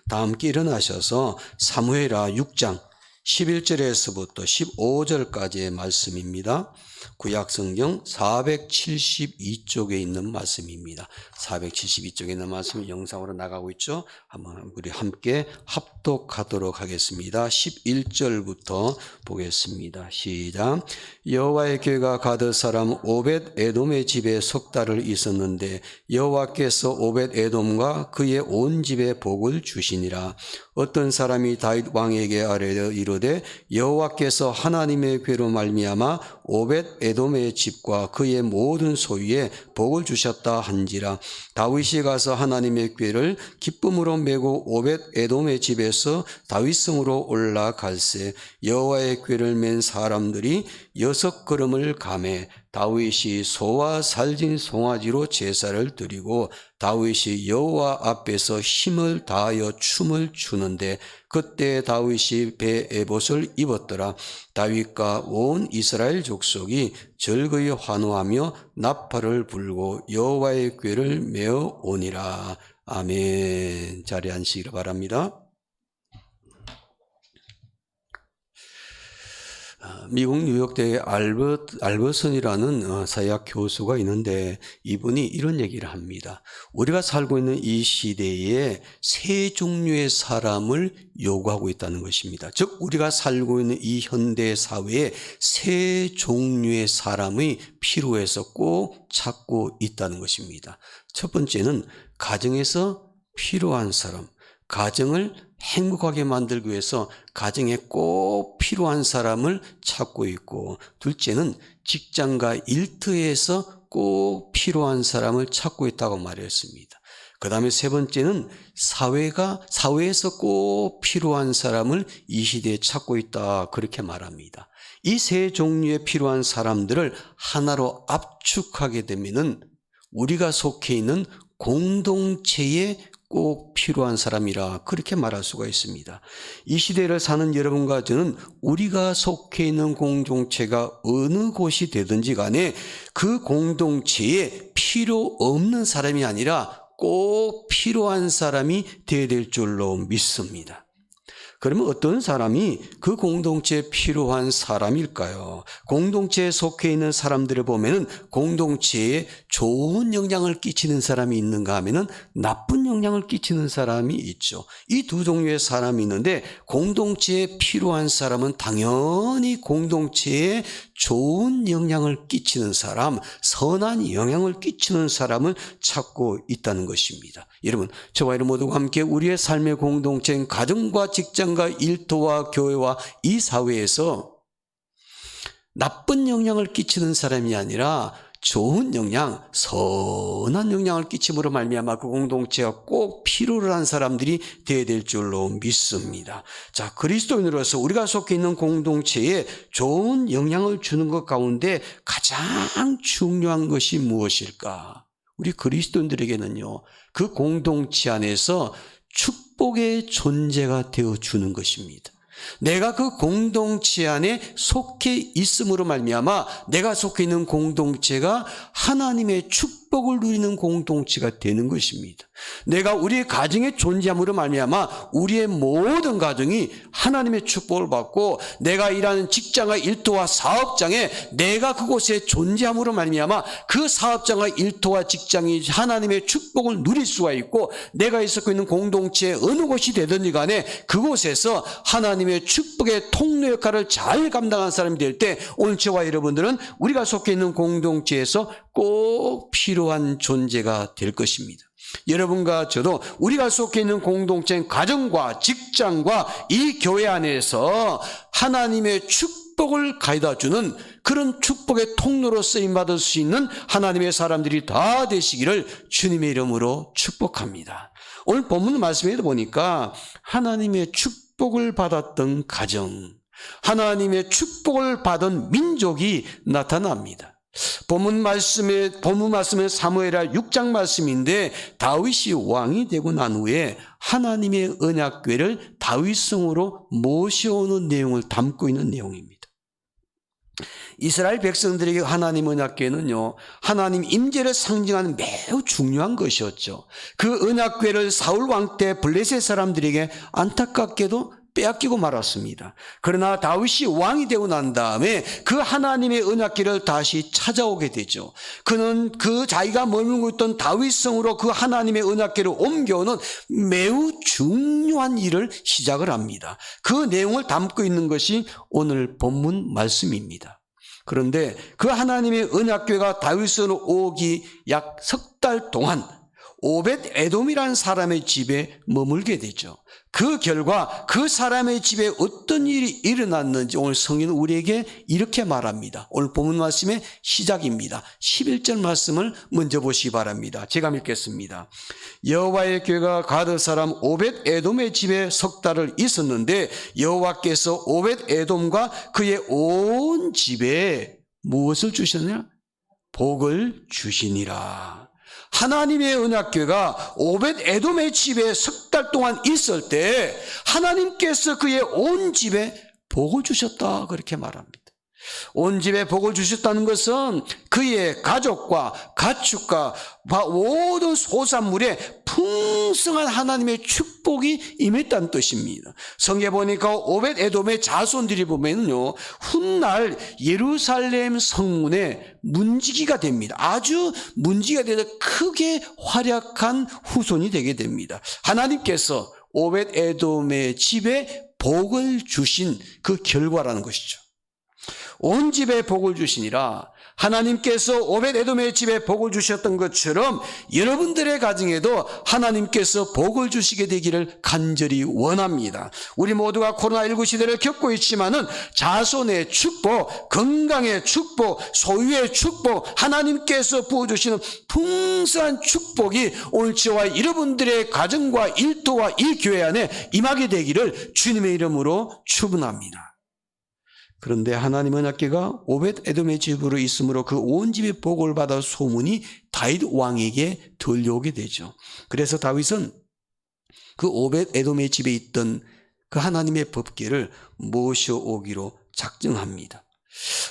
다 함께 일어나셔서 사무엘하 6장 11절에서부터 15절까지의 말씀입니다. 구약성경 472쪽에 있는 말씀입니다. 472쪽에 있는 말씀이 영상으로 나가고 있죠. 한번 우리 함께 합독하도록 하겠습니다. 11절부터 보겠습니다. 시작. 여호와의 궤가 가드 사람 오벳 에돔의 집에 석 달을 있었는데 여호와께서 오벳 에돔과 그의 온 집에 복을 주시니라. 어떤 사람이 다윗 왕에게 아뢰어 이르되 여호와께서 하나님의 궤로 말미암아 오벳 에돔의 집과 그의 모든 소유에 복을 주셨다 한지라. 다윗이 가서 하나님의 궤를 기쁨으로 메고 오벳 에돔의 집에서 다윗성으로 올라갈새 여호와의 궤를 맨 사람들이 6걸음을 가매 다윗이 소와 살진 송아지로 제사를 드리고 다윗이 여호와 앞에서 힘을 다하여 춤을 추는데 그때 다윗이 배 에봇을 입었더라. 다윗과 온 이스라엘 족속이 즐거이 환호하며 나팔을 불고 여호와의 궤를 메어 오니라. 아멘. 자리에 앉으시기를 바랍니다. 미국 뉴욕대의 알버슨이라는 사회학 교수가 있는데 이분이 이런 얘기를 합니다. 우리가 살고 있는 이 시대에 세 종류의 사람을 요구하고 있다는 것입니다. 즉 우리가 살고 있는 이 현대 사회에 세 종류의 사람이 필요해서 꼭 찾고 있다는 것입니다. 첫 번째는 가정에서 필요한 사람, 가정을 행복하게 만들기 위해서 가정에 꼭 필요한 사람을 찾고 있고, 둘째는 직장과 일터에서 꼭 필요한 사람을 찾고 있다고 말했습니다. 그 다음에 세 번째는 사회에서 꼭 필요한 사람을 이 시대에 찾고 있다, 그렇게 말합니다. 이 세 종류의 필요한 사람들을 하나로 압축하게 되면은 우리가 속해 있는 공동체에 꼭 필요한 사람이라 그렇게 말할 수가 있습니다. 이 시대를 사는 여러분과 저는 우리가 속해 있는 공동체가 어느 곳이 되든지 간에 그 공동체에 필요 없는 사람이 아니라 꼭 필요한 사람이 되어야 될 줄로 믿습니다. 그러면 어떤 사람이 그 공동체에 필요한 사람일까요? 공동체에 속해 있는 사람들을 보면은 공동체에 좋은 영향을 끼치는 사람이 있는가 하면은 나쁜 영향을 끼치는 사람이 있죠. 이 두 종류의 사람이 있는데 공동체에 필요한 사람은 당연히 공동체에 좋은 영향을 끼치는 사람, 선한 영향을 끼치는 사람을 찾고 있다는 것입니다. 여러분, 저와 여러분 모두가 함께 우리의 삶의 공동체인 가정과 직장과 일터와 교회와 이 사회에서 나쁜 영향을 끼치는 사람이 아니라 좋은 영향, 선한 영향을 끼침으로 말미암아 그 공동체가 꼭 필요로 한 사람들이 되어야 될 줄로 믿습니다. 자, 그리스도인으로서 우리가 속해 있는 공동체에 좋은 영향을 주는 것 가운데 가장 중요한 것이 무엇일까? 우리 그리스도인들에게는요, 그 공동체 안에서 축복의 존재가 되어주는 것입니다. 내가 그 공동체 안에 속해 있음으로 말미암아 내가 속해 있는 공동체가 하나님의 축복을 누리는 공동체가 되는 것입니다. 내가 우리의 가정에 존재함으로 말미암아 우리의 모든 가정이 하나님의 축복을 받고 내가 일하는 직장과 일터와 사업장에 내가 그곳에 존재함으로 말미암아 그 사업장과 일터와 직장이 하나님의 축복을 누릴 수가 있고 내가 있고 있는 공동체의 어느 곳이 되든지 간에 그곳에서 하나님의 축복의 통로 역할을 잘 감당한 사람이 될 때 오늘 저와 여러분들은 우리가 속해 있는 공동체에서 꼭 필요한 존재가 될 것입니다. 여러분과 저도 우리가 속해 있는 공동체인 가정과 직장과 이 교회 안에서 하나님의 축복을 가져다주는 그런 축복의 통로로 쓰임받을 수 있는 하나님의 사람들이 다 되시기를 주님의 이름으로 축복합니다. 오늘 본문 말씀에도 보니까 하나님의 축복을 받았던 가정, 하나님의 축복을 받은 민족이 나타납니다. 본문 말씀은 사무엘하 6장 말씀인데 다윗이 왕이 되고 난 후에 하나님의 언약궤를 다윗성으로 모셔오는 내용을 담고 있는 내용입니다. 이스라엘 백성들에게 하나님 언약궤는요, 하나님 임재를 상징하는 매우 중요한 것이었죠. 그 언약궤를 사울 왕 때 블레셋 사람들에게 안타깝게도 빼앗기고 말았습니다. 그러나 다윗이 왕이 되고 난 다음에 그 하나님의 언약궤를 다시 찾아오게 되죠. 그는 그 자기가 머물고 있던 다윗성으로 그 하나님의 언약궤를 옮겨오는 매우 중요한 일을 시작을 합니다. 그 내용을 담고 있는 것이 오늘 본문 말씀입니다. 그런데 그 하나님의 언약궤가 다윗성으로 오기 약 석 달 동안 오벳 에돔이라는 사람의 집에 머물게 되죠. 그 결과 그 사람의 집에 어떤 일이 일어났는지 오늘 성경은 우리에게 이렇게 말합니다. 오늘 본문 말씀의 시작입니다. 11절 말씀을 먼저 보시기 바랍니다. 제가 읽겠습니다. 여호와의 궤가 가드 사람 오벳 에돔의 집에 석 달을 있었는데 여호와께서 오벳 에돔과 그의 온 집에 무엇을 주셨느냐? 복을 주시니라. 하나님의 언약궤가 오벳 에돔의 집에 석 달 동안 있을 때 하나님께서 그의 온 집에 복을 주셨다, 그렇게 말합니다. 온 집에 복을 주셨다는 것은 그의 가족과 가축과 모든 소산물에 풍성한 하나님의 축복이 임했다는 뜻입니다. 성경에 보니까 오벳 에돔의 자손들이 보면요, 훗날 예루살렘 성문에 문지기가 됩니다. 아주 문지기가 되어 크게 활약한 후손이 되게 됩니다. 하나님께서 오벳 에돔의 집에 복을 주신 그 결과라는 것이죠. 온 집에 복을 주시니라. 하나님께서 오벳 에돔의 집에 복을 주셨던 것처럼 여러분들의 가정에도 하나님께서 복을 주시게 되기를 간절히 원합니다. 우리 모두가 코로나19 시대를 겪고 있지만은 자손의 축복, 건강의 축복, 소유의 축복, 하나님께서 부어주시는 풍성한 축복이 오늘 저와 여러분들의 가정과 일터와 이 교회 안에 임하게 되기를 주님의 이름으로 축원합니다. 그런데 하나님 언약궤가 오벳 에돔의 집으로 있으므로 그 온 집이 복을 받아 소문이 다윗 왕에게 들려오게 되죠. 그래서 다윗은 그 오벳 에돔의 집에 있던 그 하나님의 법궤를 모셔오기로 작정합니다.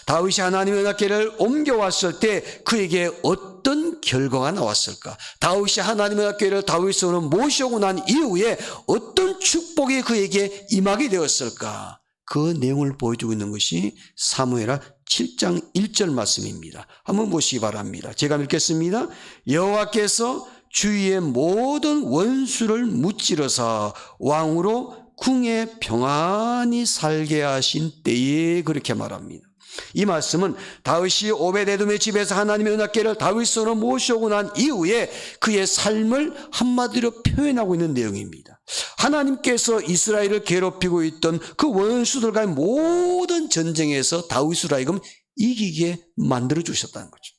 다윗이 하나님의 언약궤를 옮겨왔을 때 그에게 어떤 결과가 나왔을까? 다윗이 하나님의 언약궤를 다윗성으로 모셔오고 난 이후에 어떤 축복이 그에게 임하게 되었을까? 그 내용을 보여주고 있는 것이 사무엘하 7장 1절 말씀입니다. 한번 보시기 바랍니다. 제가 읽겠습니다. 여호와께서 주위의 모든 원수를 무찌르사 왕으로 궁에 평안히 살게 하신 때에, 그렇게 말합니다. 이 말씀은 다윗이 오벳 에돔의 집에서 하나님의 언약궤를 다윗성으로 모셔오고 난 이후에 그의 삶을 한마디로 표현하고 있는 내용입니다. 하나님께서 이스라엘을 괴롭히고 있던 그 원수들과의 모든 전쟁에서 다윗으로 하여금 이기게 만들어 주셨다는 거죠.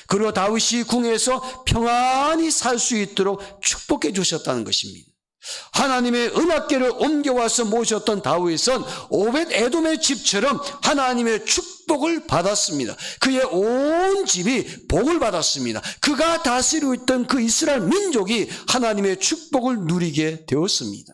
그리고 다윗이 궁에서 평안히 살 수 있도록 축복해 주셨다는 것입니다. 하나님의 언약궤를 옮겨와서 모셨던 다윗은 오벳 에돔의 집처럼 하나님의 축복을 받았습니다. 그의 온 집이 복을 받았습니다. 그가 다스리고 있던 그 이스라엘 민족이 하나님의 축복을 누리게 되었습니다.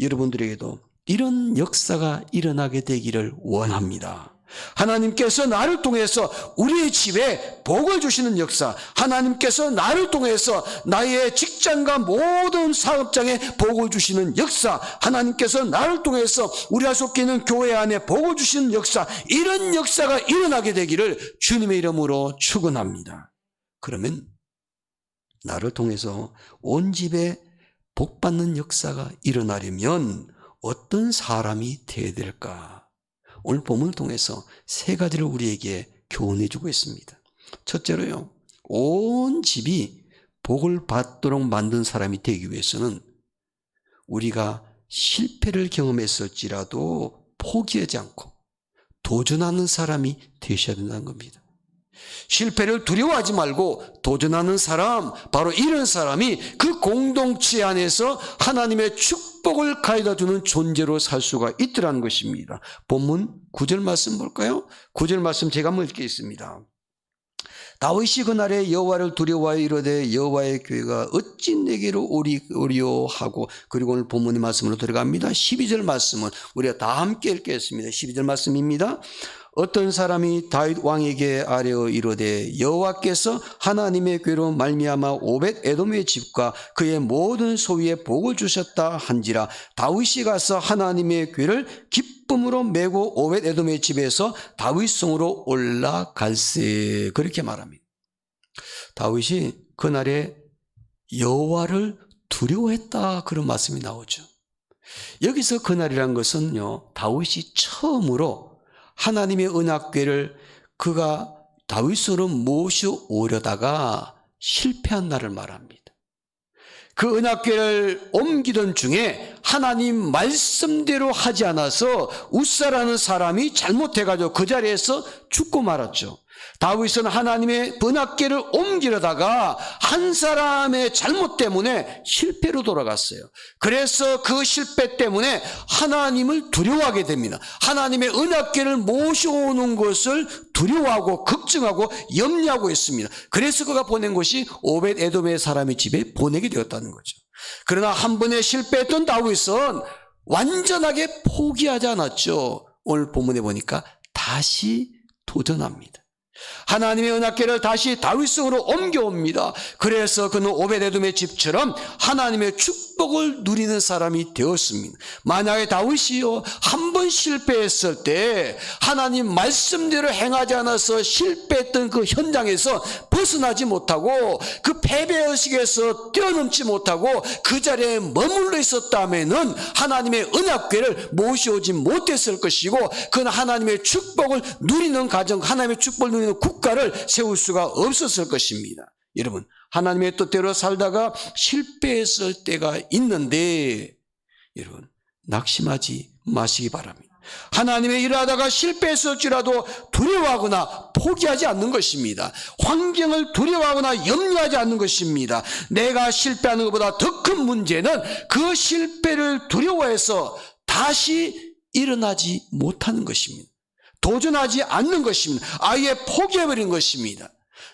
여러분들에게도 이런 역사가 일어나게 되기를 원합니다. 하나님께서 나를 통해서 우리의 집에 복을 주시는 역사, 하나님께서 나를 통해서 나의 직장과 모든 사업장에 복을 주시는 역사, 하나님께서 나를 통해서 우리가 속해 있는 교회 안에 복을 주시는 역사, 이런 역사가 일어나게 되기를 주님의 이름으로 축원합니다. 그러면 나를 통해서 온 집에 복받는 역사가 일어나려면 어떤 사람이 되어야 될까? 오늘 본문을 통해서 세 가지를 우리에게 교훈해 주고 있습니다. 첫째로요, 온 집이 복을 받도록 만든 사람이 되기 위해서는 우리가 실패를 경험했을지라도 포기하지 않고 도전하는 사람이 되셔야 된다는 겁니다. 실패를 두려워하지 말고 도전하는 사람, 바로 이런 사람이 그 공동체 안에서 하나님의 축복을 가져다주는 존재로 살 수가 있더라는 것입니다. 본문 9절 말씀 볼까요? 9절 말씀 제가 한번 읽겠습니다. 다윗이 그날에 여호와를 두려워하여 이르되 여호와의 교회가 어찌 내게로 오리오 하고, 그리고 오늘 본문의 말씀으로 들어갑니다. 12절 말씀은 우리가 다 함께 읽겠습니다. 12절 말씀입니다. 어떤 사람이 다윗 왕에게 아뢰어 이르되 여호와께서 하나님의 궤로 말미암아 오벳 에돔의 집과 그의 모든 소유에 복을 주셨다 한지라 다윗이 가서 하나님의 궤를 기쁨으로 메고 오벳 에돔의 집에서 다윗성으로 올라갈세. 그렇게 말합니다. 다윗이 그날에 여호와를 두려워했다, 그런 말씀이 나오죠. 여기서 그날이란 것은요, 다윗이 처음으로 하나님의 언약궤를 그가 다윗으로 모셔오려다가 실패한 날을 말합니다. 그 언약궤를 옮기던 중에 하나님 말씀대로 하지 않아서 웃사라는 사람이 잘못해가지고 그 자리에서 죽고 말았죠. 다윗은 하나님의 언약궤를 옮기려다가 한 사람의 잘못 때문에 실패로 돌아갔어요. 그래서 그 실패 때문에 하나님을 두려워하게 됩니다. 하나님의 언약궤를 모셔오는 것을 두려워하고 걱정하고 염려하고 있습니다. 그래서 그가 보낸 것이 오벳 에돔의 사람의 집에 보내게 되었다는 거죠. 그러나 한 번에 실패했던 다윗은 완전하게 포기하지 않았죠. 오늘 본문에 보니까 다시 도전합니다. 하나님의 언약궤를 다시 다윗성으로 옮겨옵니다. 그래서 그는 오벳에돔의 집처럼 하나님의 축복을 누리는 사람이 되었습니다. 만약에 다윗이요 한 번 실패했을 때 하나님 말씀대로 행하지 않아서 실패했던 그 현장에서 벗어나지 못하고 그 패배의식에서 뛰어넘지 못하고 그 자리에 머물러 있었다면은 하나님의 언약궤를 모셔오지 못했을 것이고, 그는 하나님의 축복을 누리는 가정, 하나님의 축복을 누리는 국가를 세울 수가 없었을 것입니다. 여러분, 하나님의 뜻대로 살다가 실패했을 때가 있는데 여러분, 낙심하지 마시기 바랍니다. 하나님의 일을 하다가 실패했을지라도 두려워하거나 포기하지 않는 것입니다. 환경을 두려워하거나 염려하지 않는 것입니다. 내가 실패하는 것보다 더 큰 문제는 그 실패를 두려워해서 다시 일어나지 못하는 것입니다. 도전하지 않는 것입니다. 아예 포기해버린 것입니다.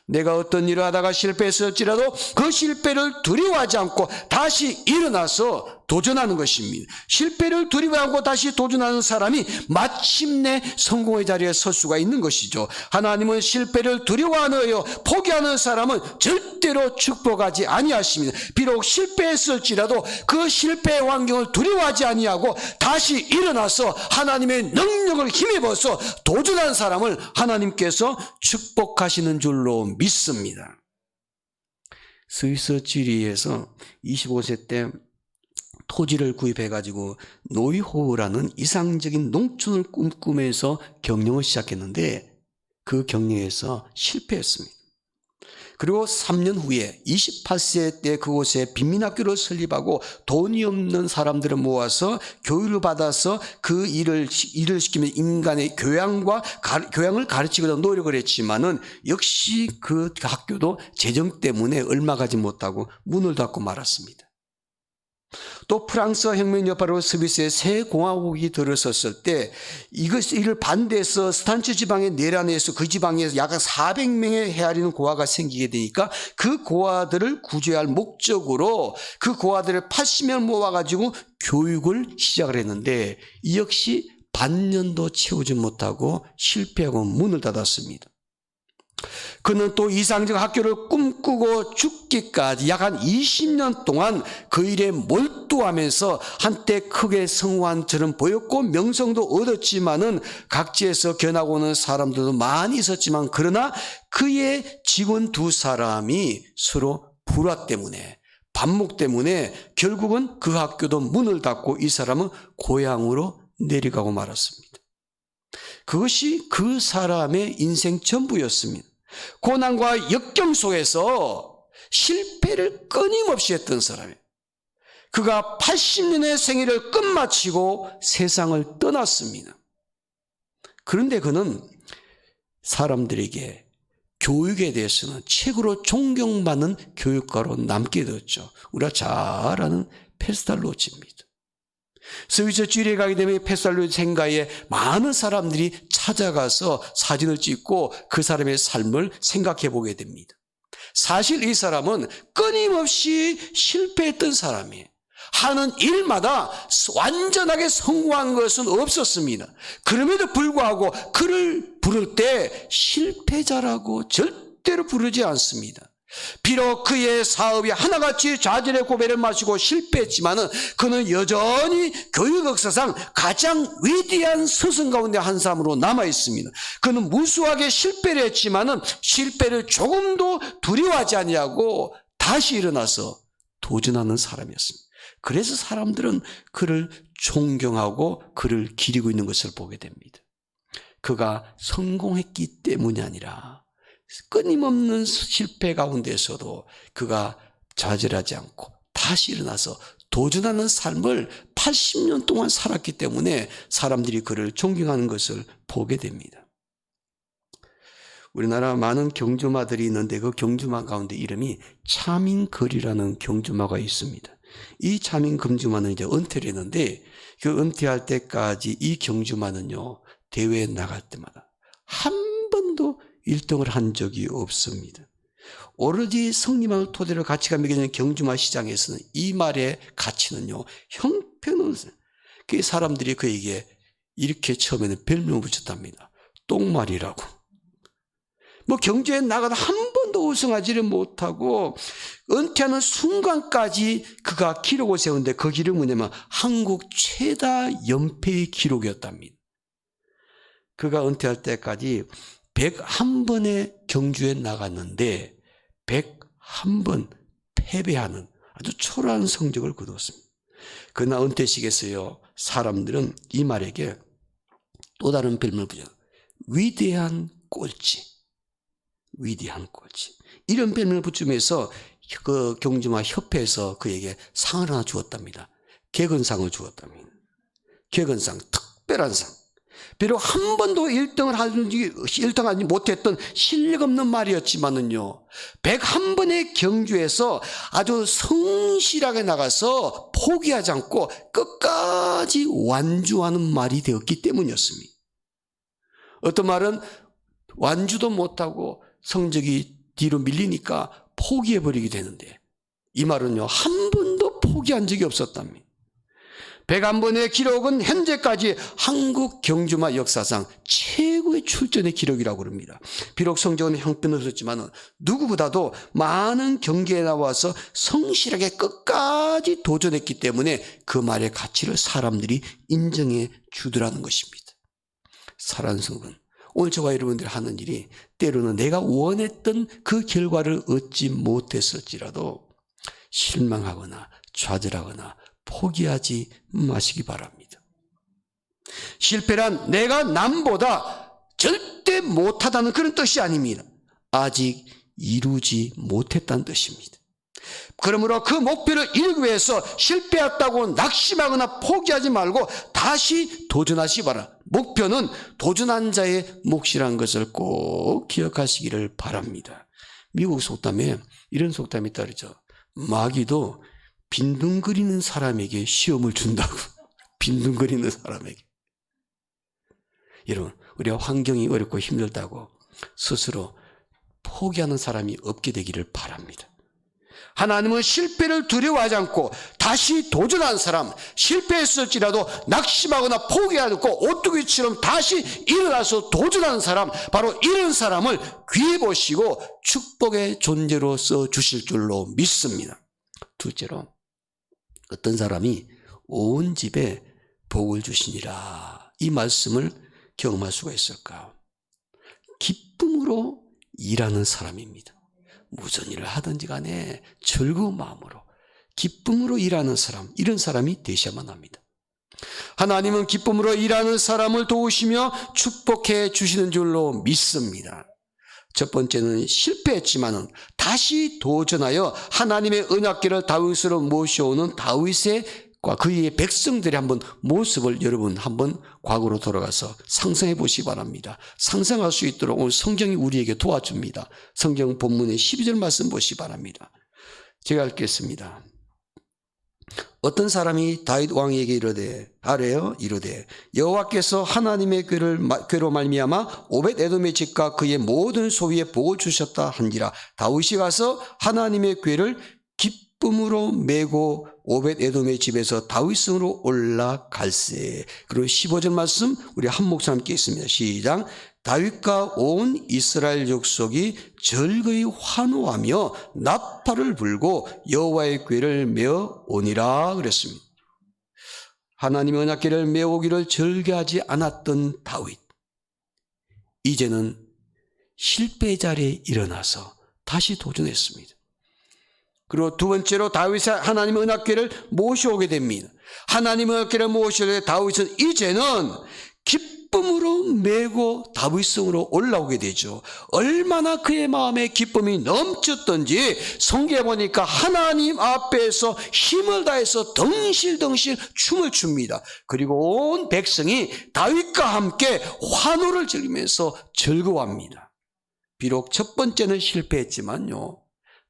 내가 어떤 일을 하다가 실패했을지라도 그 실패를 두려워하지 않고 다시 일어나서 도전하는 것입니다. 실패를 두려워하고 다시 도전하는 사람이 마침내 성공의 자리에 설 수가 있는 것이죠. 하나님은 실패를 두려워하여 포기하는 사람은 절대로 축복하지 아니하십니다. 비록 실패했을지라도 그 실패의 환경을 두려워하지 아니하고 다시 일어나서 하나님의 능력을 힘입어서 도전하는 사람을 하나님께서 축복하시는 줄로 믿습니다. 스위스 지리히에서 25세 때 토지를 구입해가지고 노이호우라는 이상적인 농촌을 꿈꾸면서 경영을 시작했는데 그 경영에서 실패했습니다. 그리고 3년 후에 28세 때 그곳에 빈민학교를 설립하고 돈이 없는 사람들을 모아서 교육을 받아서 그 일을 시키면 인간의 교양을 가르치고자 노력을 했지만은 역시 그 학교도 재정 때문에 얼마 가지 못하고 문을 닫고 말았습니다. 또 프랑스 혁명 여파로 스위스에 새 공화국이 들어섰을 때 이를 반대해서 스탄츠 지방의 내란에서 그 지방에서 약 400명의 헤아리는 고아가 생기게 되니까 그 고아들을 구제할 목적으로 그 고아들을 80명을 모아가지고 교육을 시작을 했는데 이 역시 반년도 채우지 못하고 실패하고 문을 닫았습니다. 그는 또 이상적 학교를 꿈꾸고 죽기까지 약 한 20년 동안 그 일에 몰두하면서 한때 크게 성공한처럼 보였고 명성도 얻었지만은 각지에서 견하고 오는 사람들도 많이 있었지만 그러나 그의 직원 두 사람이 서로 불화 때문에 반목 때문에 결국은 그 학교도 문을 닫고 이 사람은 고향으로 내려가고 말았습니다. 그것이 그 사람의 인생 전부였습니다. 고난과 역경 속에서 실패를 끊임없이 했던 사람이에요. 그가 80년의 생애를 끝마치고 세상을 떠났습니다. 그런데 그는 사람들에게 교육에 대해서는 최고로 존경받는 교육가로 남게 되었죠. 우리가 잘 아는 페스탈로치입니다. 스위스 쥐리에 가게 되면 페살로 생가에 많은 사람들이 찾아가서 사진을 찍고 그 사람의 삶을 생각해 보게 됩니다. 사실 이 사람은 끊임없이 실패했던 사람이에요. 하는 일마다 완전하게 성공한 것은 없었습니다. 그럼에도 불구하고 그를 부를 때 실패자라고 절대로 부르지 않습니다. 비록 그의 사업이 하나같이 좌절의 고배를 마시고 실패했지만은 그는 여전히 교육 역사상 가장 위대한 스승 가운데 한 사람으로 남아 있습니다. 그는 무수하게 실패를 했지만은 실패를 조금도 두려워하지 아니하고 다시 일어나서 도전하는 사람이었습니다. 그래서 사람들은 그를 존경하고 그를 기리고 있는 것을 보게 됩니다. 그가 성공했기 때문이 아니라 끊임없는 실패 가운데서도 그가 좌절하지 않고 다시 일어나서 도전하는 삶을 80년 동안 살았기 때문에 사람들이 그를 존경하는 것을 보게 됩니다. 우리나라 많은 경주마들이 있는데 그 경주마 가운데 이름이 차민걸이라는 경주마가 있습니다. 이 차민금주마는 이제 은퇴를 했는데 그 은퇴할 때까지 이 경주마는요, 대회에 나갈 때마다 한 번도 1등을 한 적이 없습니다. 오로지 성리만을 토대로 가치가 매겨지는 경주마 시장에서는 이 말의 가치는요, 형편없어요. 그 사람들이 그에게 이렇게 처음에는 별명을 붙였답니다. 똥말이라고. 뭐 경주에 나가다 한 번도 우승하지를 못하고 은퇴하는 순간까지 그가 기록을 세우는데 그 기록은 뭐냐면 한국 최다 연패의 기록이었답니다. 그가 은퇴할 때까지 101번의 경주에 나갔는데 101번 패배하는 아주 초라한 성적을 거두었습니다. 그러나 은퇴식에서요, 사람들은 이 말에게 또 다른 별명을 붙여요. 위대한 꼴찌. 위대한 꼴찌. 이런 별명을 붙이면서 그 경주마 협회에서 그에게 상을 하나 주었답니다. 객언상을 주었답니다. 객언상, 특별한 상. 비록 한 번도 1등하지 못했던 실력 없는 말이었지만은요, 101번의 경주에서 아주 성실하게 나가서 포기하지 않고 끝까지 완주하는 말이 되었기 때문이었습니다. 어떤 말은 완주도 못하고 성적이 뒤로 밀리니까 포기해버리게 되는데 이 말은요, 한 번도 포기한 적이 없었답니다. 101번의 기록은 현재까지 한국 경주마 역사상 최고의 출전의 기록이라고 합니다. 비록 성적은 형편없었지만 누구보다도 많은 경기에 나와서 성실하게 끝까지 도전했기 때문에 그 말의 가치를 사람들이 인정해 주더라는 것입니다. 사랑하는 성도는 오늘 저와 여러분들이 하는 일이 때로는 내가 원했던 그 결과를 얻지 못했을지라도 실망하거나 좌절하거나 포기하지 마시기 바랍니다. 실패란 내가 남보다 절대 못하다는 그런 뜻이 아닙니다. 아직 이루지 못했다는 뜻입니다. 그러므로 그 목표를 이루기 위해서 실패했다고 낙심하거나 포기하지 말고 다시 도전하시기 바랍니다. 목표는 도전한 자의 몫이라는 것을 꼭 기억하시기를 바랍니다. 미국 속담에 이런 속담이 따르죠. 마귀도 빈둥거리는 사람에게 시험을 준다고. 빈둥거리는 사람에게. 여러분, 우리가 환경이 어렵고 힘들다고 스스로 포기하는 사람이 없게 되기를 바랍니다. 하나님은 실패를 두려워하지 않고 다시 도전한 사람, 실패했을지라도 낙심하거나 포기하지 않고 오뚜기처럼 다시 일어나서 도전하는 사람, 바로 이런 사람을 귀해 보시고 축복의 존재로 써주실 줄로 믿습니다. 둘째로, 어떤 사람이 온 집에 복을 주시니라, 이 말씀을 경험할 수가 있을까? 기쁨으로 일하는 사람입니다. 무슨 일을 하든지 간에 즐거운 마음으로 기쁨으로 일하는 사람, 이런 사람이 되셔야만 합니다. 하나님은 기쁨으로 일하는 사람을 도우시며 축복해 주시는 줄로 믿습니다. 첫 번째는 실패했지만은 다시 도전하여 하나님의 언약궤를 다윗으로 모셔오는 다윗과 그의 백성들의 한번 모습을 여러분 한번 과거로 돌아가서 상상해 보시기 바랍니다. 상상할 수 있도록 오늘 성경이 우리에게 도와줍니다. 성경 본문의 12절 말씀 보시기 바랍니다. 제가 읽겠습니다. 어떤 사람이 다윗 왕에게 이르되 여호와께서 하나님의 궤로 말미암아 오벳 에돔의 집과 그의 모든 소유에 복을 주셨다 한지라. 다윗이 가서 하나님의 궤를 기쁨으로 메고 오벳 에돔의 집에서 다윗성으로 올라갈세. 그리고 15절 말씀 우리 한 목소리 함께 있습니다. 시작. 다윗과 온 이스라엘 족속이 절거히 환호하며 나팔을 불고 여호와의 궤를 메어 오니라 그랬습니다. 하나님의 언약궤를 메어오기를 절개하지 않았던 다윗, 이제는 실패 자리에 일어나서 다시 도전했습니다. 그리고 두 번째로 다윗이 하나님의 언약궤를 모셔오게 됩니다. 하나님의 언약궤를 모셔오게 다윗은 이제는 기쁨으로 메고 다윗성으로 올라오게 되죠. 얼마나 그의 마음에 기쁨이 넘쳤던지 성경에 보니까 하나님 앞에서 힘을 다해서 덩실덩실 춤을 춥니다. 그리고 온 백성이 다윗과 함께 환호를 즐기면서 즐거워합니다. 비록 첫 번째는 실패했지만요,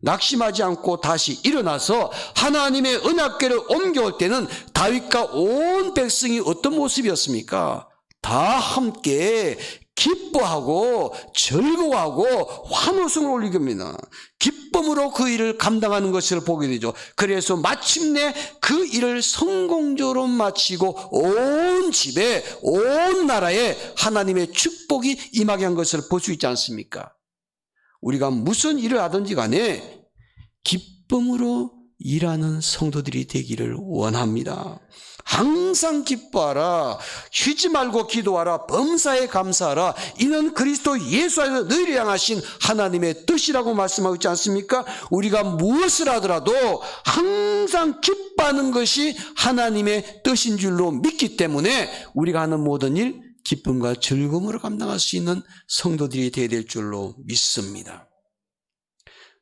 낙심하지 않고 다시 일어나서 하나님의 언약궤를 옮겨올 때는 다윗과 온 백성이 어떤 모습이었습니까? 다 함께 기뻐하고 즐거워하고 환호성을 올리게 합니다. 기쁨으로 그 일을 감당하는 것을 보게 되죠. 그래서 마침내 그 일을 성공적으로 마치고 온 집에 온 나라에 하나님의 축복이 임하게 한 것을 볼 수 있지 않습니까? 우리가 무슨 일을 하든지 간에 기쁨으로 일하는 성도들이 되기를 원합니다. 항상 기뻐하라. 쉬지 말고 기도하라. 범사에 감사하라. 이는 그리스도 예수 안에서 너희를 향하신 하나님의 뜻이라고 말씀하고 있지 않습니까? 우리가 무엇을 하더라도 항상 기뻐하는 것이 하나님의 뜻인 줄로 믿기 때문에 우리가 하는 모든 일 기쁨과 즐거움으로 감당할 수 있는 성도들이 되어야 될 줄로 믿습니다.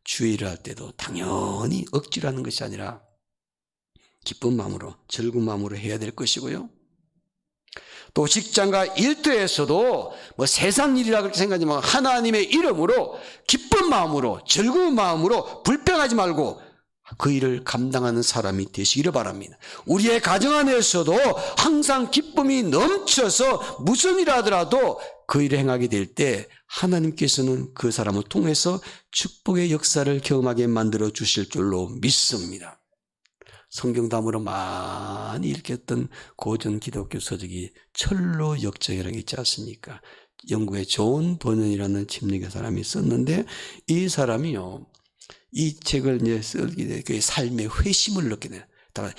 주의를 할 때도 당연히 억지로 하는 것이 아니라 기쁜 마음으로, 즐거운 마음으로 해야 될 것이고요. 또 직장과 일터에서도 뭐 세상 일이라 그렇게 생각하지만 하나님의 이름으로 기쁜 마음으로, 즐거운 마음으로 불평하지 말고 그 일을 감당하는 사람이 되시기를 바랍니다. 우리의 가정 안에서도 항상 기쁨이 넘쳐서 무슨 일을 하더라도 그 일을 행하게 될 때 하나님께서는 그 사람을 통해서 축복의 역사를 경험하게 만들어 주실 줄로 믿습니다. 성경담으로 많이 읽혔던 고전 기독교 서적이 철로 역정이라고 있지 않습니까? 영국의 존 버넌이라는 침례교 사람이 썼는데 이 사람이요, 이 책을 이제 쓰게 돼 그의 삶의 회심을 느끼게 돼. 다만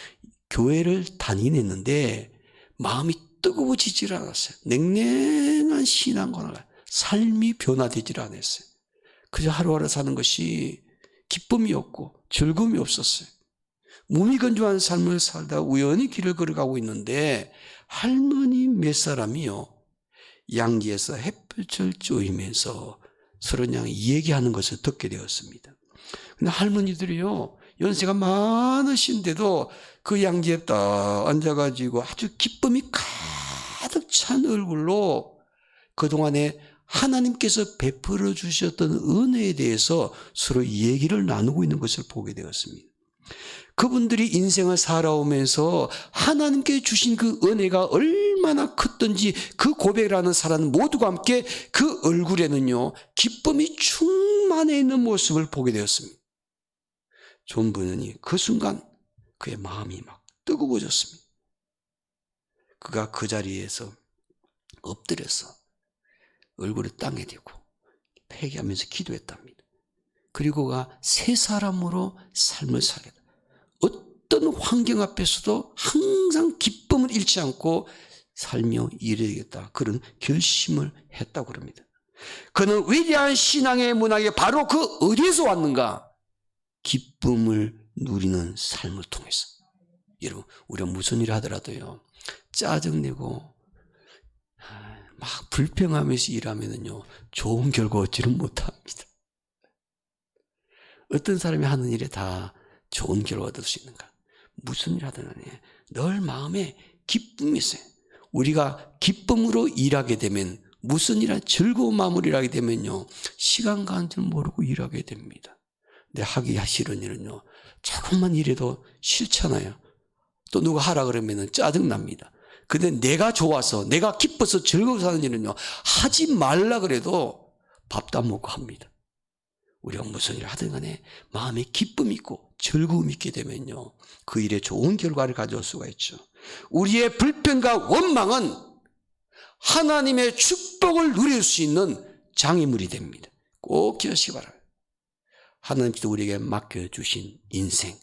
교회를 다니긴 했는데 마음이 뜨거워지질 않았어요. 냉랭한 신앙과 삶이 변화되질 않았어요. 그저 하루하루 사는 것이 기쁨이 없고 즐거움이 없었어요. 무미건조한 삶을 살다 우연히 길을 걸어가고 있는데 할머니 몇 사람이요, 양지에서 햇볕을 쬐면서 서로 그냥 얘기하는 것을 듣게 되었습니다. 근데 할머니들이요, 연세가 많으신데도 그 양지에 딱 앉아가지고 아주 기쁨이 가득 찬 얼굴로 그동안에 하나님께서 베풀어 주셨던 은혜에 대해서 서로 얘기를 나누고 있는 것을 보게 되었습니다. 그분들이 인생을 살아오면서 하나님께 주신 그 은혜가 얼마나 컸던지 그 고백을 하는 사람 모두가 함께 그 얼굴에는요, 기쁨이 충만해 있는 모습을 보게 되었습니다. 존 버넌이 그 순간 그의 마음이 막 뜨거워졌습니다. 그가 그 자리에서 엎드려서 얼굴을 땅에 대고 회개하면서 기도했답니다. 그리고 그가 새 사람으로 삶을 살게 됐다. 어떤 환경 앞에서도 항상 기쁨을 잃지 않고 살며 일해야겠다, 그런 결심을 했다고 합니다. 그는 위대한 신앙의 문학에 바로 그 어디에서 왔는가? 기쁨을 누리는 삶을 통해서. 여러분, 우리가 무슨 일을 하더라도요, 짜증내고 막 불평하면서 일하면은요, 좋은 결과 얻지는 못합니다. 어떤 사람이 하는 일에 다 좋은 결과 얻을 수 있는가? 무슨 일 하든 간에 늘 마음에 기쁨이 있어요. 우리가 기쁨으로 일하게 되면, 무슨 일이나 즐거운 마음으로 일하게 되면요, 시간 가는 줄 모르고 일하게 됩니다. 근데 하기 싫은 일은요, 조금만 일해도 싫잖아요. 또 누가 하라 그러면 짜증납니다. 근데 내가 좋아서 내가 기뻐서 즐거워서 하는 일은요, 하지 말라 그래도 밥도 안 먹고 합니다. 우리가 무슨 일을 하든 간에 마음에 기쁨이 있고 즐거움이 있게 되면요, 그 일에 좋은 결과를 가져올 수가 있죠. 우리의 불평과 원망은 하나님의 축복을 누릴 수 있는 장애물이 됩니다. 꼭 기억하시기 바랍니다. 하나님께서 우리에게 맡겨주신 인생,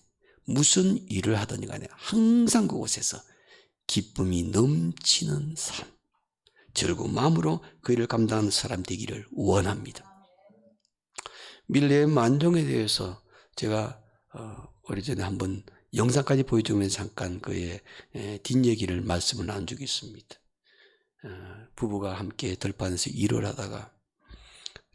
무슨 일을 하든 간에 항상 그곳에서 기쁨이 넘치는 삶, 즐거운 마음으로 그 일을 감당하는 사람 되기를 원합니다. 밀레의 만종에 대해서 제가 오래전에 한번 영상까지 보여주면서 잠깐 그의 뒷얘기를 말씀을 나눈 적이 있습니다. 부부가 함께 들판에서 일을 하다가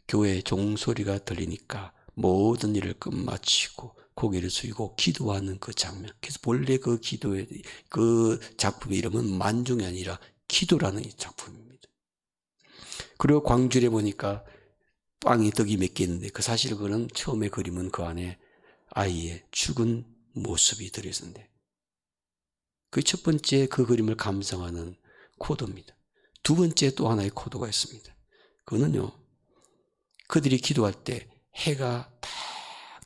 교회 종소리가 들리니까 모든 일을 끝마치고 고개를 숙이고 기도하는 그 장면. 그래서 본래 그 기도의 그 작품의 이름은 만종이 아니라 기도라는 작품입니다. 그리고 광주에 보니까 빵이 떡이 몇 개 있는데 그 사실 그는 처음에 그림은 그 안에 아이의 죽은 모습이 들어있었는데 그 첫 번째 그 그림을 감상하는 코드입니다. 두 번째 또 하나의 코드가 있습니다. 그거는요, 그들이 기도할 때 해가 딱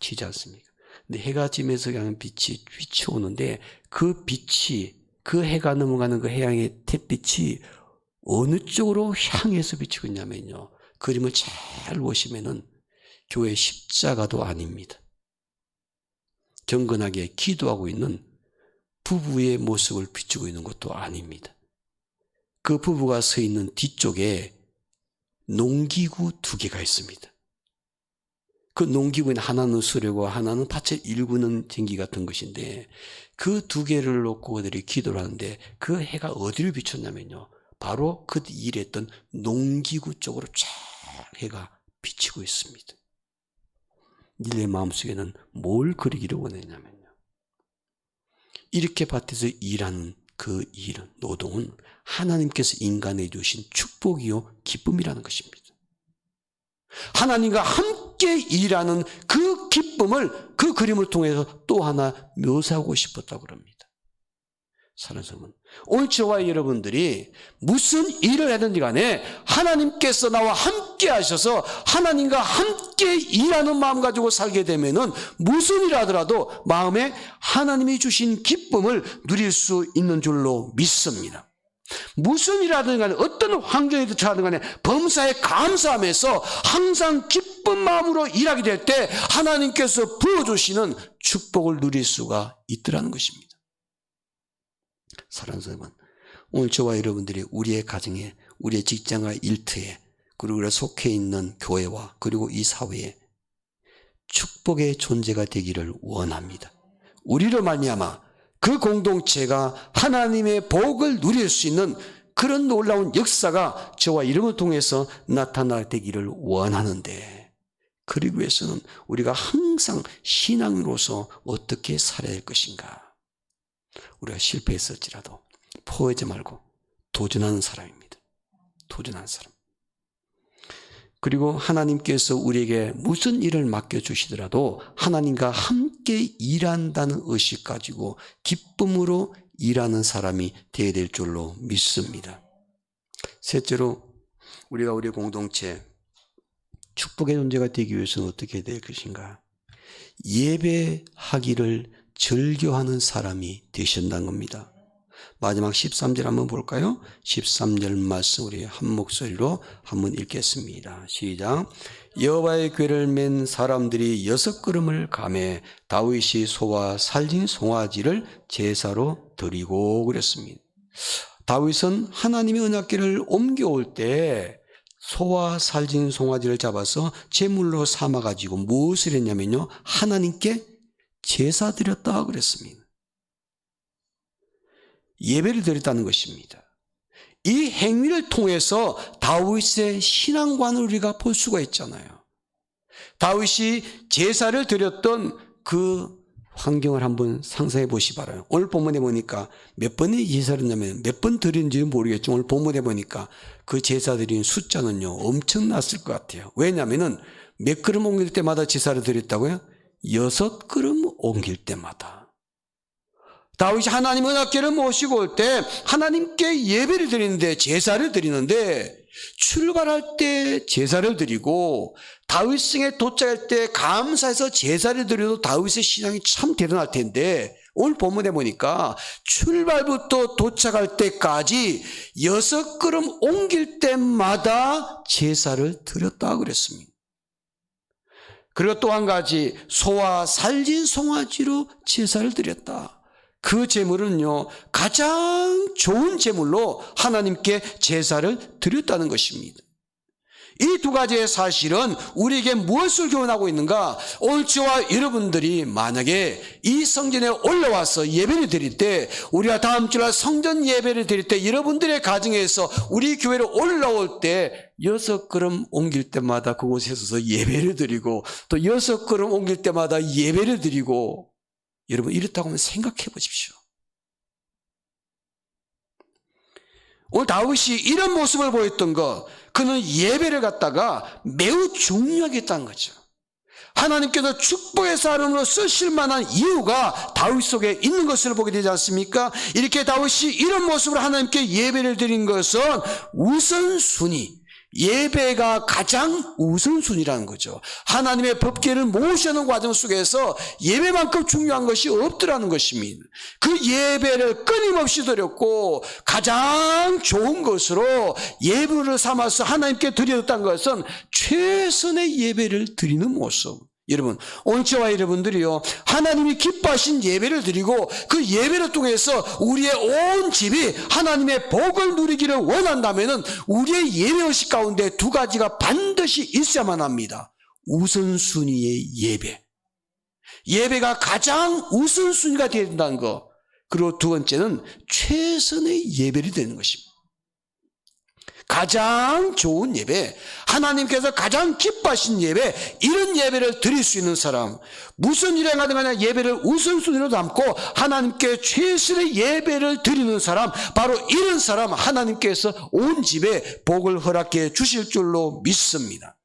지지 않습니까? 근데 해가 지면서 그냥 빛이 비춰오는데 그 빛이, 그 해가 넘어가는 그 해양의 햇빛이 어느 쪽으로 향해서 비치고 있냐면요, 그림을 잘 보시면은 교회 십자가도 아닙니다. 경건하게 기도하고 있는 부부의 모습을 비추고 있는 것도 아닙니다. 그 부부가 서 있는 뒤쪽에 농기구 2개가 있습니다. 그 농기구에는 하나는 수레고 하나는 밭을 일구는 전기 같은 것인데 그 2개를 놓고 그들이 기도를 하는데 그 해가 어디를 비췄냐면요, 바로 그 일했던 농기구 쪽으로 쫙 해가 비치고 있습니다. 닐의 마음속에는 뭘 그리기를 원했냐면요, 이렇게 밭에서 일하는 그 일은, 노동은 하나님께서 인간에 주신 축복이요 기쁨이라는 것입니다. 하나님과 함께 일하는 그 기쁨을 그 그림을 통해서 또 하나 묘사하고 싶었다고 합니다. 사랑하는 여러분, 오늘 저와 여러분들이 무슨 일을 하든지 간에 하나님께서 나와 함께 하셔서 하나님과 함께 일하는 마음 가지고 살게 되면은 무슨 일을 하더라도 마음에 하나님이 주신 기쁨을 누릴 수 있는 줄로 믿습니다. 무슨 일을 하든 간에 어떤 환경에 처하든 간에 범사에 감사하면서 항상 기쁜 마음으로 일하게 될 때 하나님께서 부어주시는 축복을 누릴 수가 있더라는 것입니다. 사랑하는 여러분, 오늘 저와 여러분들이 우리의 가정에, 우리의 직장과 일터에, 그리고 우리가 속해 있는 교회와 그리고 이 사회에 축복의 존재가 되기를 원합니다. 우리로 말미암아 그 공동체가 하나님의 복을 누릴 수 있는 그런 놀라운 역사가 저와 이름을 통해서 나타나되기를 원하는데, 그러기 위해서는 우리가 항상 신앙으로서 어떻게 살아야 할 것인가? 우리가 실패했을지라도 포하지 말고 도전하는 사람입니다. 도전하는 사람. 그리고 하나님께서 우리에게 무슨 일을 맡겨주시더라도 하나님과 함께 일한다는 의식 가지고 기쁨으로 일하는 사람이 되어야 될 줄로 믿습니다. 셋째로, 우리가 우리 공동체 축복의 존재가 되기 위해서는 어떻게 될 것인가? 예배하기를 즐겨하는 사람이 되신다는 겁니다. 마지막 13절 한번 볼까요? 13절 말씀 우리 한 목소리로 한번 읽겠습니다. 시작. 여호와의 궤를 맨 사람들이 6걸음을 가매 다윗이 소와 살진 송아지를 제사로 드리고 그랬습니다. 다윗은 하나님의 언약궤를 옮겨올 때 소와 살진 송아지를 잡아서 제물로 삼아가지고 무엇을 했냐면요, 하나님께 제사 드렸다 그랬습니다. 예배를 드렸다는 것입니다. 이 행위를 통해서 다윗의 신앙관을 우리가 볼 수가 있잖아요. 다윗이 제사를 드렸던 그 환경을 한번 상상해 보시 바라요. 오늘 본문에 보니까 몇 번의 제사를 했냐면 몇 번 드린지는 모르겠지만 오늘 본문에 보니까 그 제사 드린 숫자는요 엄청났을 것 같아요. 왜냐하면 몇 걸음 옮길 때마다 제사를 드렸다고요? 6걸음 옮길 때마다. 다윗이 하나님 은하궤를 모시고 올 때 하나님께 예배를 드리는데, 제사를 드리는데, 출발할 때 제사를 드리고 다윗성에 도착할 때 감사해서 제사를 드려도 다윗의 신앙이 참 대단할 텐데, 오늘 본문에 보니까 출발부터 도착할 때까지 6걸음 옮길 때마다 제사를 드렸다 그랬습니다. 그리고 또 한 가지, 소와 살진 송아지로 제사를 드렸다. 그 제물은요, 가장 좋은 제물로 하나님께 제사를 드렸다는 것입니다. 이 두 가지의 사실은 우리에게 무엇을 교훈하고 있는가? 오늘 저와 여러분들이 만약에 이 성전에 올라와서 예배를 드릴 때, 우리가 다음 주날 성전 예배를 드릴 때 여러분들의 가정에서 우리 교회로 올라올 때 6걸음 옮길 때마다 그곳에 서서 예배를 드리고, 또 6걸음 옮길 때마다 예배를 드리고, 여러분 이렇다고 하면 생각해 보십시오. 오늘 다윗이 이런 모습을 보였던 것, 그는 예배를 갖다가 매우 중요하게 했다는 거죠. 하나님께서 축복의 사람으로 쓰실 만한 이유가 다윗 속에 있는 것을 보게 되지 않습니까? 이렇게 다윗이 이런 모습으로 하나님께 예배를 드린 것은 우선순위, 예배가 가장 우선순위라는 거죠. 하나님의 법궤를 모셔놓은 과정 속에서 예배만큼 중요한 것이 없더라는 것입니다. 그 예배를 끊임없이 드렸고 가장 좋은 것으로 예물을 삼아서 하나님께 드렸다는 것은 최선의 예배를 드리는 모습. 여러분, 오늘 저와 여러분들이요, 하나님이 기뻐하신 예배를 드리고 그 예배를 통해서 우리의 온 집이 하나님의 복을 누리기를 원한다면 우리의 예배의식 가운데 두 가지가 반드시 있어야만 합니다. 우선순위의 예배, 예배가 가장 우선순위가 되어야 된다는 것, 그리고 두 번째는 최선의 예배를 드리는 것입니다. 가장 좋은 예배, 하나님께서 가장 기뻐하신 예배, 이런 예배를 드릴 수 있는 사람, 무슨 일에 가든 간에 예배를 우선순위로 담고 하나님께 최선의 예배를 드리는 사람, 바로 이런 사람 하나님께서 온 집에 복을 허락해 주실 줄로 믿습니다.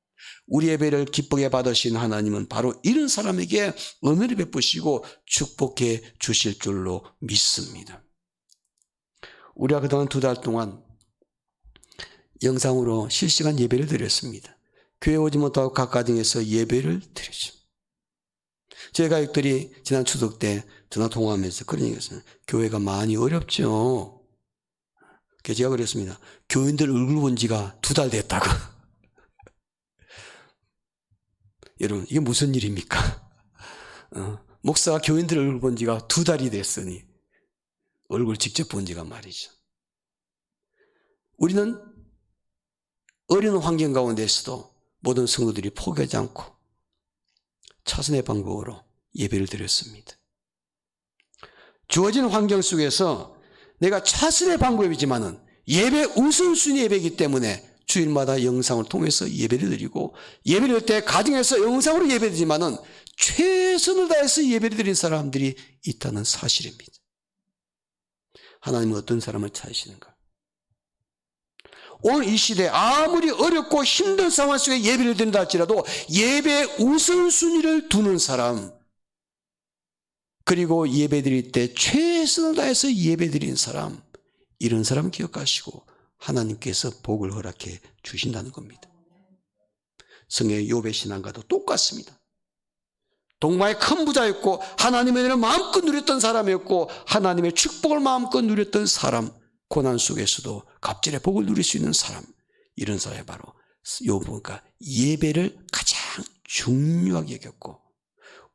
우리 예배를 기쁘게 받으신 하나님은 바로 이런 사람에게 은혜를 베푸시고 축복해 주실 줄로 믿습니다. 우리가 그동안 2달 동안 영상으로 실시간 예배를 드렸습니다. 교회 오지 못하고 각 가정에서 예배를 드렸죠. 저희 가족들이 지난 추석 때 전화 통화하면서 그런 얘기했어요. 교회가 많이 어렵죠. 그래서 제가 그랬습니다. 교인들 얼굴 본 지가 2달 됐다고. 여러분, 이게 무슨 일입니까? 목사가 교인들 얼굴 본 지가 2달이 됐으니 얼굴 직접 본 지가 말이죠. 우리는 어려운 환경 가운데서도 모든 성도들이 포기하지 않고 차선의 방법으로 예배를 드렸습니다. 주어진 환경 속에서 내가 차선의 방법이지만은 예배 우선순위 예배이기 때문에 주일마다 영상을 통해서 예배를 드리고, 예배를 드릴 때 가정에서 영상으로 예배드리지만은 최선을 다해서 예배를 드린 사람들이 있다는 사실입니다. 하나님은 어떤 사람을 찾으시는가? 오늘 이 시대에 아무리 어렵고 힘든 상황 속에 예배를 드린다 할지라도 예배 우선순위를 두는 사람, 그리고 예배 드릴 때 최선을 다해서 예배 드리는 사람, 이런 사람 기억하시고 하나님께서 복을 허락해 주신다는 겁니다. 성의 욥의 신앙과도 똑같습니다. 동마의 큰 부자였고 하나님의 은혜를 마음껏 누렸던 사람이었고 하나님의 축복을 마음껏 누렸던 사람, 고난 속에서도 갑절의 복을 누릴 수 있는 사람, 이런 사람이 바로 욥은 예배를 가장 중요하게 여겼고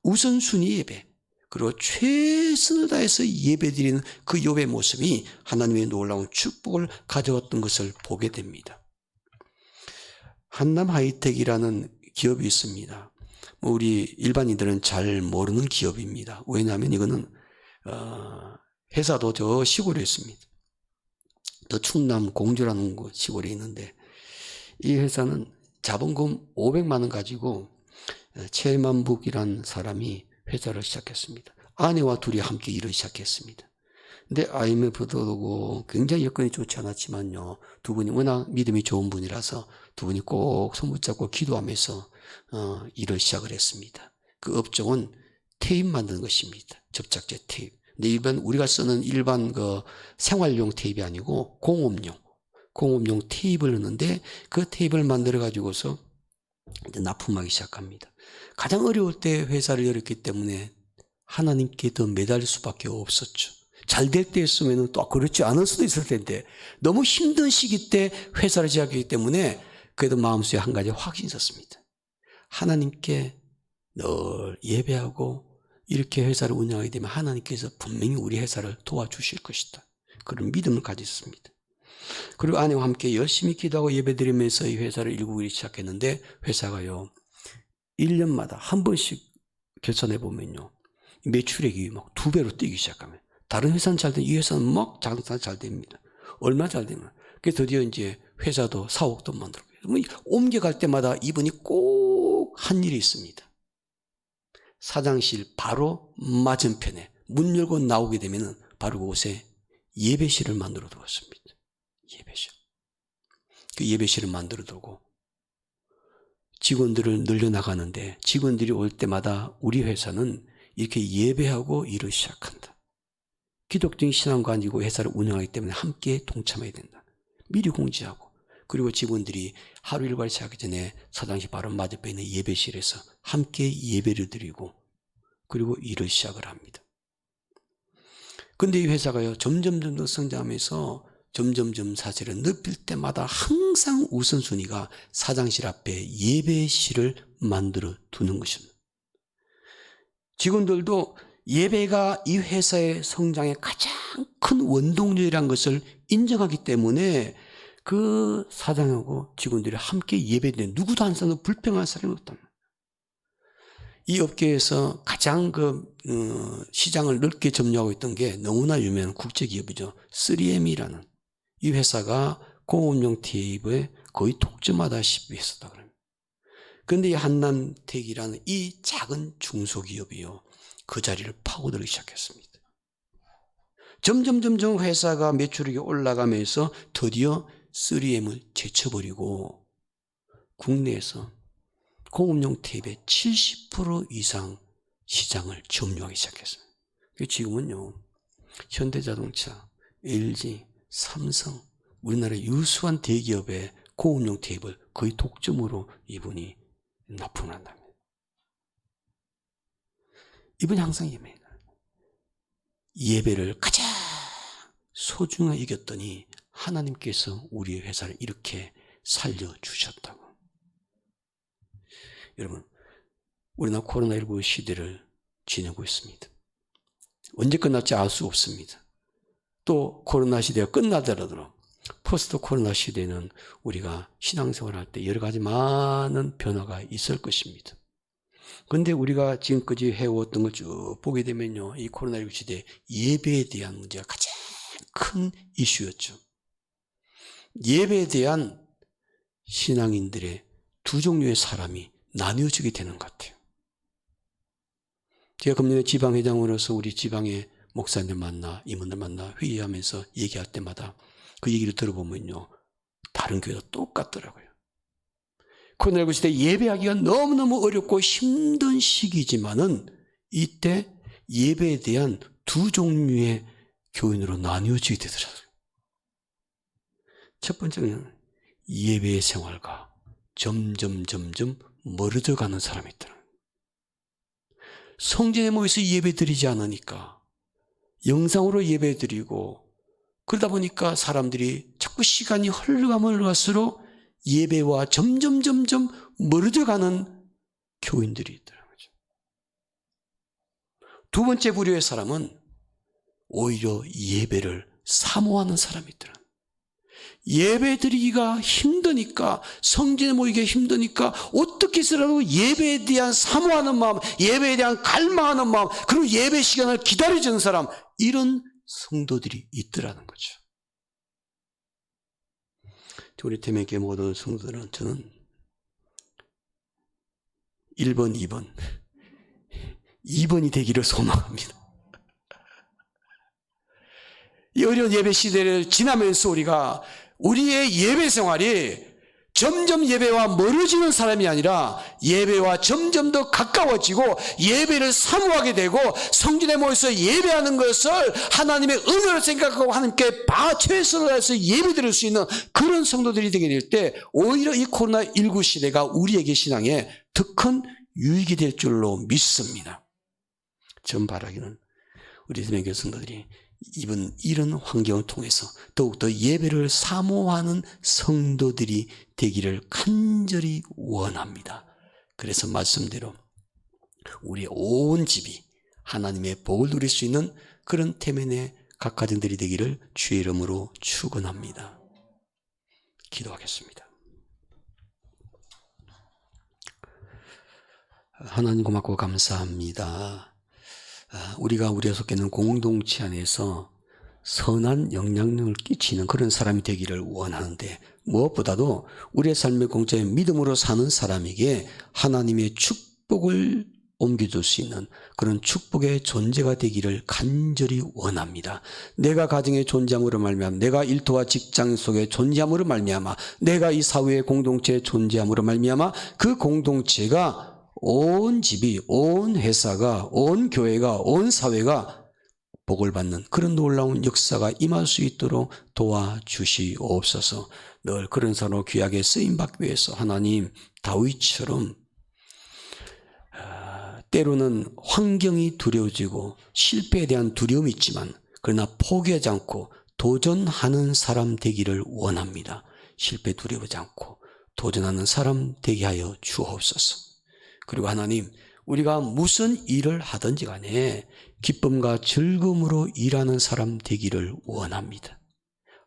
우선순위 예배, 그리고 최선을 다해서 예배드리는 그 욥의 모습이 하나님의 놀라운 축복을 가져왔던 것을 보게 됩니다. 한남 하이텍이라는 기업이 있습니다. 우리 일반인들은 잘 모르는 기업입니다. 왜냐하면 이거는 회사도 저 시골에 있습니다. 더 충남 공주라는 곳 시골에 있는데, 이 회사는 자본금 500만 원 가지고 최만북이라는 사람이 회사를 시작했습니다. 아내와 둘이 함께 일을 시작했습니다. 근데 IMF도 오고 굉장히 여건이 좋지 않았지만요, 두 분이 워낙 믿음이 좋은 분이라서 두 분이 꼭 손 붙잡고 기도하면서 일을 시작을 했습니다. 그 업종은 테이프 만드는 것입니다. 접착제 테이프. 근데 일반 우리가 쓰는 일반 그 생활용 테이프가 아니고 공업용 테이프를 넣는데 그 테이프를 만들어 가지고서 이제 납품하기 시작합니다. 가장 어려울 때 회사를 열었기 때문에 하나님께 더 매달릴 수밖에 없었죠. 잘 될 때 했으면 또 그렇지 않을 수도 있을 텐데 너무 힘든 시기 때 회사를 시작했기 때문에 그래도 마음속에 한 가지 확신이 있었습니다. 하나님께 늘 예배하고 이렇게 회사를 운영하게 되면 하나님께서 분명히 우리 회사를 도와주실 것이다. 그런 믿음을 가졌습니다. 그리고 아내와 함께 열심히 기도하고 예배드리면서 이 회사를 일구기 시작했는데 회사가요 1년마다 한 번씩 결산해 보면요 매출액이 막 2배로 뛰기 시작하면 다른 회사는 잘 되는데 이 회사는 막 장사 잘 됩니다. 얼마 잘 되면 그래서 드디어 이제 회사도 4억도 만들고 옮겨갈 때마다 이분이 꼭 한 일이 있습니다. 사장실 바로 맞은편에 문 열고 나오게 되면 바로 그곳에 예배실을 만들어 두었습니다. 예배실. 그 예배실을 만들어 두고 직원들을 늘려나가는데 직원들이 올 때마다 우리 회사는 이렇게 예배하고 일을 시작한다. 기독적인 신앙과 가지고 회사를 운영하기 때문에 함께 동참해야 된다. 미리 공지하고 그리고 직원들이 하루 일과를 시작하기 전에 사장실 바로 맞은편에 있는 예배실에서 함께 예배를 드리고 그리고 일을 시작을 합니다. 그런데 이 회사가요 점점 성장하면서 점점 사실은 넓힐 때마다 항상 우선순위가 사장실 앞에 예배실을 만들어 두는 것입니다. 직원들도 예배가 이 회사의 성장의 가장 큰 원동력이라는 것을 인정하기 때문에 그 사장하고 직원들이 함께 예배드리는 누구도 한 사람도 불평할 사람이 없다. 이 업계에서 가장 시장을 넓게 점유하고 있던 게 너무나 유명한 국제기업이죠. 3M이라는 이 회사가 공업용 테이프에 거의 독점하다시피 했었다 그럽니다. 그런데 이 한남택이라는 이 작은 중소기업이요. 그 자리를 파고들기 시작했습니다. 점점 회사가 매출액이 올라가면서 드디어 3M을 제쳐버리고 국내에서 공업용 테이프의 70% 이상 시장을 점유하기 시작했습니다. 지금은요, 현대자동차, LG, 삼성, 우리나라의 유수한 대기업의 공업용 테이프를 거의 독점으로 이분이 납품을 한답니다. 이분이 항상 예배를 가장 소중하게 여겼더니 하나님께서 우리 회사를 이렇게 살려주셨다고. 여러분, 우리나라 코로나19 시대를 지내고 있습니다. 언제 끝날지 알 수 없습니다. 또 코로나 시대가 끝나더라도 포스트 코로나 시대는 우리가 신앙생활할 때 여러 가지 많은 변화가 있을 것입니다. 그런데 우리가 지금까지 해왔던 걸 쭉 보게 되면요, 이 코로나19 시대 예배에 대한 문제가 가장 큰 이슈였죠. 예배에 대한 신앙인들의 두 종류의 사람이 나뉘어지게 되는 것 같아요. 제가 금년에 지방회장으로서 우리 지방의 목사님들 만나, 임원들 만나 회의하면서 얘기할 때마다 그 얘기를 들어보면요, 다른 교회도 똑같더라고요. 코로나19 시대 예배하기가 너무너무 어렵고 힘든 시기지만은 이때 예배에 대한 두 종류의 교인으로 나뉘어지게 되더라고요. 첫 번째는 예배의 생활과 점점 멀어져 가는 사람이 있더라고요. 성전에 모여서 예배 드리지 않으니까 영상으로 예배 드리고 그러다 보니까 사람들이 자꾸 시간이 흘러가면 흘러갈수록 예배와 점점 멀어져 가는 교인들이 있더라고요. 두 번째 부류의 사람은 오히려 예배를 사모하는 사람이 있더라고요. 예배 드리기가 힘드니까, 성전에 모이기가 힘드니까 어떻게 해서라도 예배에 대한 사모하는 마음, 예배에 대한 갈망하는 마음, 그리고 예배 시간을 기다려주는 사람, 이런 성도들이 있더라는 거죠. 우리 태명교회 모든 성도들은 저는 1번, 2번이 되기를 소망합니다. 이 어려운 예배 시대를 지나면서 우리의 예배 생활이 점점 예배와 멀어지는 사람이 아니라 예배와 점점 더 가까워지고 예배를 사모하게 되고 성전에 모여서 예배하는 것을 하나님의 은혜로 생각하고 하나님께 최선을 다해서 예배드릴 수 있는 그런 성도들이 되게 될 때 오히려 이 코로나19 시대가 우리에게 신앙에 더 큰 유익이 될 줄로 믿습니다. 전 바라기는 우리 세명교회 성도들이 이런 환경을 통해서 더욱더 예배를 사모하는 성도들이 되기를 간절히 원합니다. 그래서 말씀대로 우리의 온 집이 하나님의 복을 누릴 수 있는 그런 태면의 각 가정들이 되기를 주의 이름으로 축원합니다. 기도하겠습니다. 하나님 고맙고 감사합니다. 우리가 속해 있는 공동체 안에서 선한 영향력을 끼치는 그런 사람이 되기를 원하는데 무엇보다도 우리의 삶의 공짜에 믿음으로 사는 사람에게 하나님의 축복을 옮겨줄 수 있는 그런 축복의 존재가 되기를 간절히 원합니다. 내가 가정에 존재함으로 말미암아, 내가 일터와 직장 속에 존재함으로 말미암아, 내가 이 사회의 공동체에 존재함으로 말미암아 그 공동체가 온 집이, 온 회사가, 온 교회가, 온 사회가 복을 받는 그런 놀라운 역사가 임할 수 있도록 도와주시옵소서. 늘 그런 사람으로 귀하게 쓰임받기 위해서 하나님 다윗처럼 때로는 환경이 두려워지고 실패에 대한 두려움이 있지만 그러나 포기하지 않고 도전하는 사람 되기를 원합니다. 실패 두려워하지 않고 도전하는 사람 되게 하여 주옵소서. 그리고 하나님, 우리가 무슨 일을 하든지 간에 기쁨과 즐거움으로 일하는 사람 되기를 원합니다.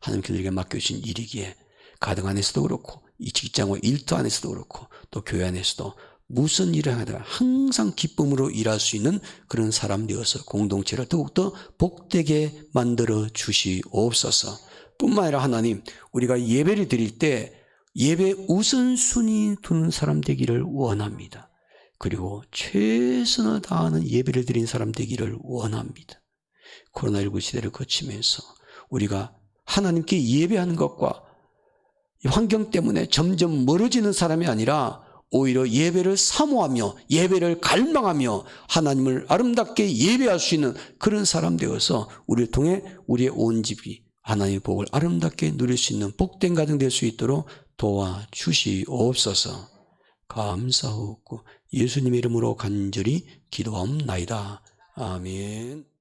하나님께서 우리에게 맡겨주신 일이기에 가정 안에서도 그렇고 이 직장과 일터 안에서도 그렇고 또 교회 안에서도 무슨 일을 하더라도 항상 기쁨으로 일할 수 있는 그런 사람 되어서 공동체를 더욱더 복되게 만들어 주시옵소서. 뿐만 아니라 하나님, 우리가 예배를 드릴 때 예배 우선순위 두는 사람 되기를 원합니다. 그리고 최선을 다하는 예배를 드린 사람 되기를 원합니다. 코로나19 시대를 거치면서 우리가 하나님께 예배하는 것과 환경 때문에 점점 멀어지는 사람이 아니라 오히려 예배를 사모하며 예배를 갈망하며 하나님을 아름답게 예배할 수 있는 그런 사람 되어서 우리를 통해 우리의 온 집이 하나님의 복을 아름답게 누릴 수 있는 복된 가정 될 수 있도록 도와주시옵소서. 감사하고 예수님의 이름으로 간절히 기도하옵나이다. 아멘.